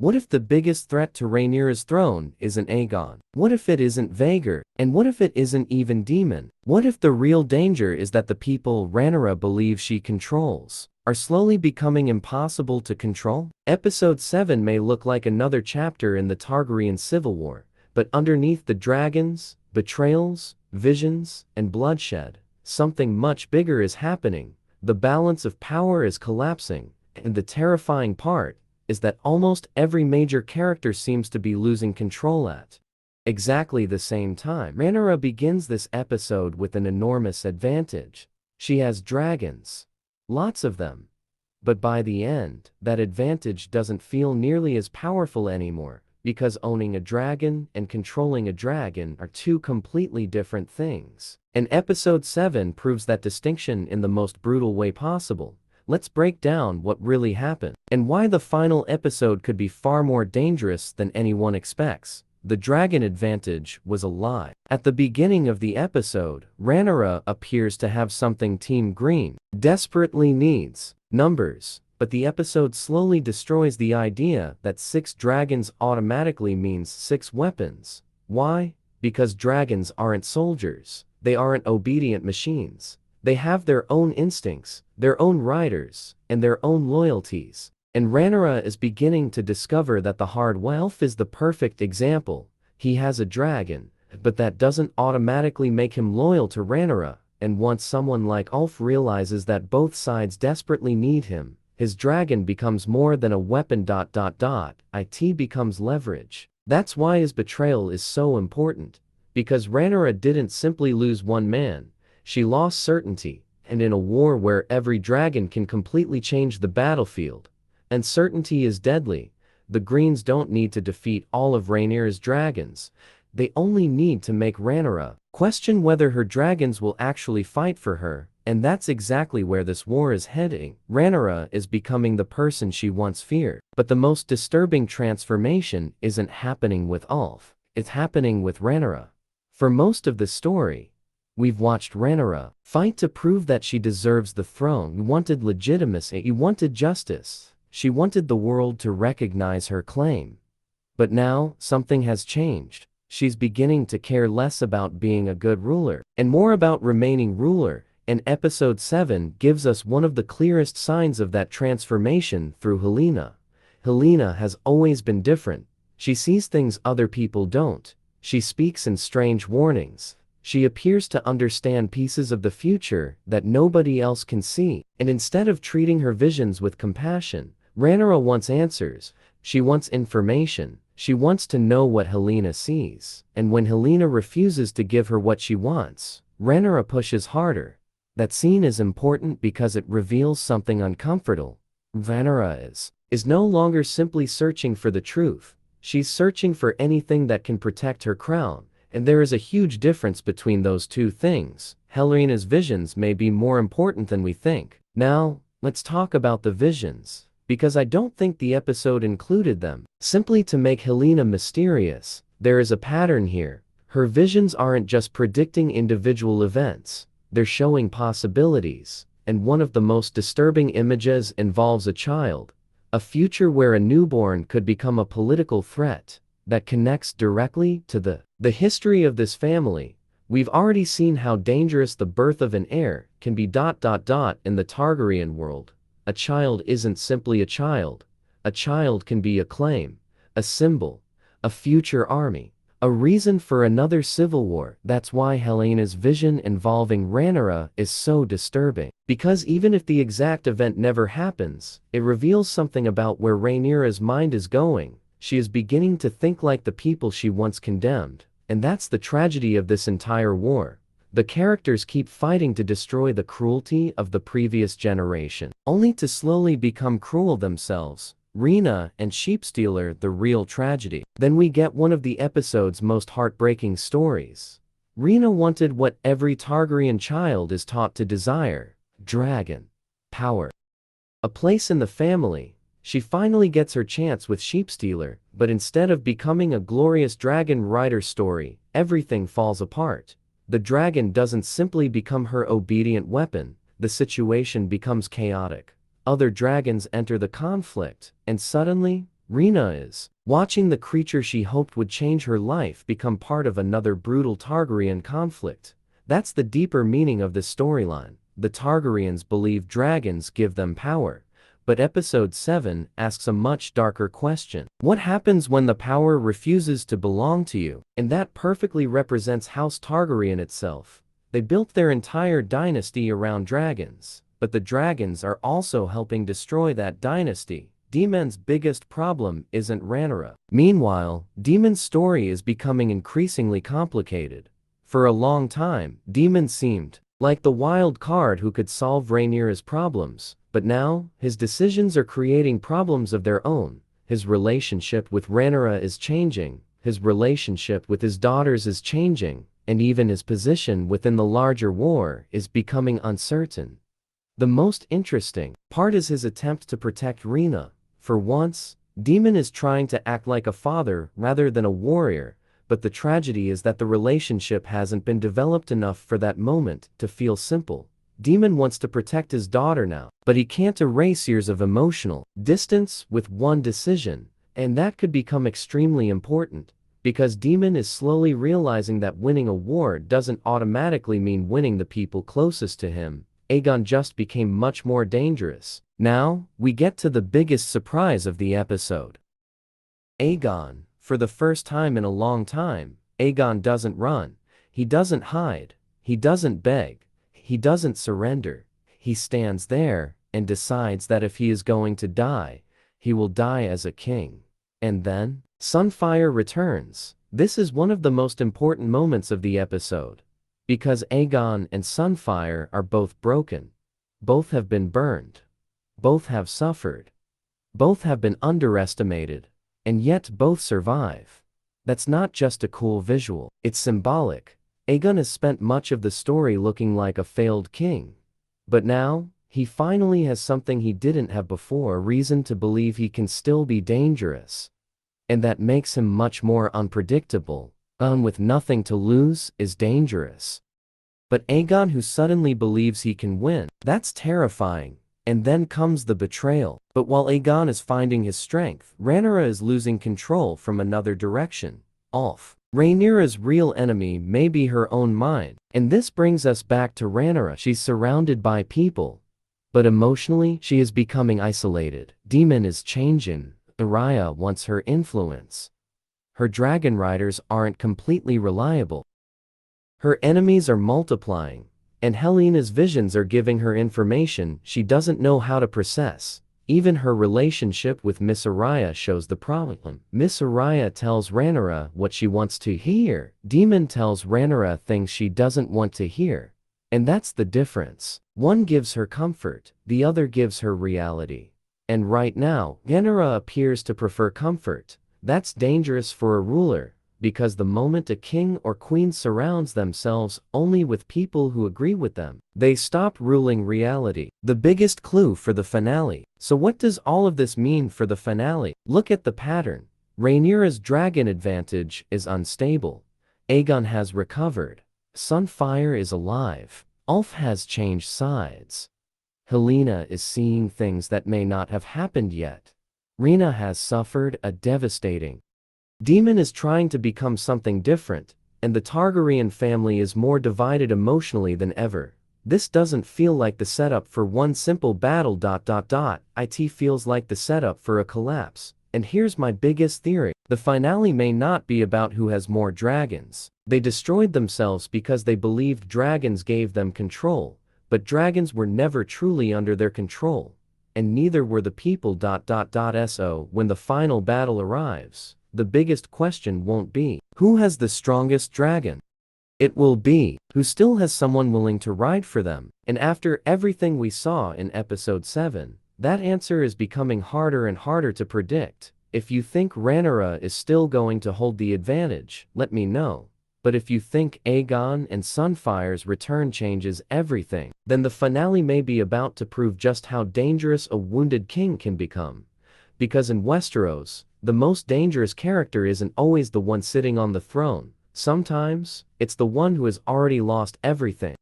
What if the biggest threat to Rhaenyra's throne isn't Aegon? What if it isn't Vhagar? And what if it isn't even Daemon? What if the real danger is that the people Rhaenyra believes she controls are slowly becoming impossible to control? Episode 7 may look like another chapter in the Targaryen Civil War, but underneath the dragons, betrayals, visions, and bloodshed, something much bigger is happening. The balance of power is collapsing, and the terrifying part is that almost every major character seems to be losing control at exactly the same time. Rhaenyra begins this episode with an enormous advantage. She has dragons. Lots of them. But by the end, that advantage doesn't feel nearly as powerful anymore, because owning a dragon and controlling a dragon are two completely different things. And episode 7 proves that distinction in the most brutal way possible. Let's break down what really happened, and why the final episode could be far more dangerous than anyone expects. The dragon advantage was a lie. At the beginning of the episode, Rhaenyra appears to have something Team Green desperately needs: numbers. But the episode slowly destroys the idea that 6 dragons automatically means 6 weapons. Why? Because dragons aren't soldiers. They aren't obedient machines. They have their own instincts, their own riders, and their own loyalties. And Rhaenyra is beginning to discover that the Hard Elf is the perfect example. He has a dragon, but that doesn't automatically make him loyal to Rhaenyra. And once someone like Ulf realizes that both sides desperately need him, his dragon becomes more than a weapon. It becomes leverage. That's why his betrayal is so important. Because Rhaenyra didn't simply lose one man, she lost certainty, and in a war where every dragon can completely change the battlefield, and certainty is deadly, the Greens don't need to defeat all of Rhaenyra's dragons. They only need to make Rhaenyra question whether her dragons will actually fight for her, and that's exactly where this war is heading. Rhaenyra is becoming the person she once feared. But the most disturbing transformation isn't happening with Ulf, it's happening with Rhaenyra. For most of the story, we've watched Rhaenyra fight to prove that she deserves the throne. She wanted legitimacy, she wanted justice, she wanted the world to recognize her claim. But now, something has changed. She's beginning to care less about being a good ruler, and more about remaining ruler, and episode 7 gives us one of the clearest signs of that transformation through Helaena. Helaena has always been different. She sees things other people don't. She speaks in strange warnings. She appears to understand pieces of the future that nobody else can see. And instead of treating her visions with compassion, Rhaenyra wants answers. She wants information. She wants to know what Helaena sees. And when Helaena refuses to give her what she wants, Rhaenyra pushes harder. That scene is important because it reveals something uncomfortable. Rhaenyra is no longer simply searching for the truth. She's searching for anything that can protect her crown. And there is a huge difference between those two things. Helaena's visions may be more important than we think. Now, let's talk about the visions, because I don't think the episode included them simply to make Helaena mysterious. There is a pattern here. Her visions aren't just predicting individual events, they're showing possibilities. And one of the most disturbing images involves a child, a future where a newborn could become a political threat that connects directly to the history of this family. We've already seen how dangerous the birth of an heir can be. In the Targaryen world, a child isn't simply a child. A child can be a claim, a symbol, a future army, a reason for another civil war. That's why Helaena's vision involving Rhaenyra is so disturbing. Because even if the exact event never happens, it reveals something about where Rhaenyra's mind is going. She is beginning to think like the people she once condemned. And that's the tragedy of this entire war. The characters keep fighting to destroy the cruelty of the previous generation, only to slowly become cruel themselves. Rhaena and Sheepstealer, the real tragedy. Then we get one of the episode's most heartbreaking stories. Rhaena wanted what every Targaryen child is taught to desire: dragon power, a place in the family. She finally gets her chance with Sheepstealer, but instead of becoming a glorious dragon rider story, everything falls apart. The dragon doesn't simply become her obedient weapon, the situation becomes chaotic. Other dragons enter the conflict, and suddenly, Rhaena is watching the creature she hoped would change her life become part of another brutal Targaryen conflict. That's the deeper meaning of this storyline. The Targaryens believe dragons give them power. But episode 7 asks a much darker question. What happens when the power refuses to belong to you? And that perfectly represents House Targaryen itself. They built their entire dynasty around dragons, but the dragons are also helping destroy that dynasty. Daemon's biggest problem isn't Rhaenyra. Meanwhile, Daemon's story is becoming increasingly complicated. For a long time, Daemon seemed like the wild card who could solve Rhaenyra's problems, but now, his decisions are creating problems of their own. His relationship with Rhaenyra is changing, his relationship with his daughters is changing, and even his position within the larger war is becoming uncertain. The most interesting part is his attempt to protect Rhaena. For once, Daemon is trying to act like a father rather than a warrior, but the tragedy is that the relationship hasn't been developed enough for that moment to feel simple. Daemon wants to protect his daughter now, but he can't erase years of emotional distance with one decision, and that could become extremely important, because Daemon is slowly realizing that winning a war doesn't automatically mean winning the people closest to him. Aegon just became much more dangerous. Now, we get to the biggest surprise of the episode. Aegon, for the first time in a long time, Aegon doesn't run, he doesn't hide, he doesn't beg. He doesn't surrender. He stands there and decides that if he is going to die, he will die as a king. And then, Sunfyre returns. This is one of the most important moments of the episode, because Aegon and Sunfyre are both broken. Both have been burned. Both have suffered. Both have been underestimated, and yet both survive. That's not just a cool visual, it's symbolic. Aegon has spent much of the story looking like a failed king. But now, he finally has something he didn't have before, a reason to believe he can still be dangerous. And that makes him much more unpredictable. With nothing to lose is dangerous. But Aegon, who suddenly believes he can win, that's terrifying. And then comes the betrayal. But while Aegon is finding his strength, Rhaenyra is losing control from another direction. Rhaenyra's real enemy may be her own mind, and this brings us back to Rhaenyra. She's surrounded by people, but emotionally she is becoming isolated. Daemon is changing. Arya wants her influence. Her Dragonriders aren't completely reliable. Her enemies are multiplying, and Helena's visions are giving her information she doesn't know how to process. Even her relationship with Miss Arya shows the problem. Miss Arya tells Rhaenyra what she wants to hear. Daemon tells Rhaenyra things she doesn't want to hear. And that's the difference. One gives her comfort, the other gives her reality. And right now, Rhaenyra appears to prefer comfort. That's dangerous for a ruler, because the moment a king or queen surrounds themselves only with people who agree with them, they stop ruling reality. The biggest clue for the finale. So what does all of this mean for the finale? Look at the pattern. Rhaenyra's dragon advantage is unstable. Aegon has recovered. Sunfyre is alive. Ulf has changed sides. Helaena is seeing things that may not have happened yet. Rhaena has suffered a devastating. Daemon is trying to become something different, and the Targaryen family is more divided emotionally than ever. This doesn't feel like the setup for one simple battle. It feels like the setup for a collapse. And here's my biggest theory. The finale may not be about who has more dragons. They destroyed themselves because they believed dragons gave them control, but dragons were never truly under their control. And neither were the people. So when the final battle arrives, the biggest question won't be, who has the strongest dragon? It will be, who still has someone willing to ride for them? And after everything we saw in episode 7, that answer is becoming harder and harder to predict. If you think Rhaenyra is still going to hold the advantage, let me know. But if you think Aegon and Sunfyre's return changes everything, then the finale may be about to prove just how dangerous a wounded king can become. Because in Westeros, the most dangerous character isn't always the one sitting on the throne. Sometimes, it's the one who has already lost everything.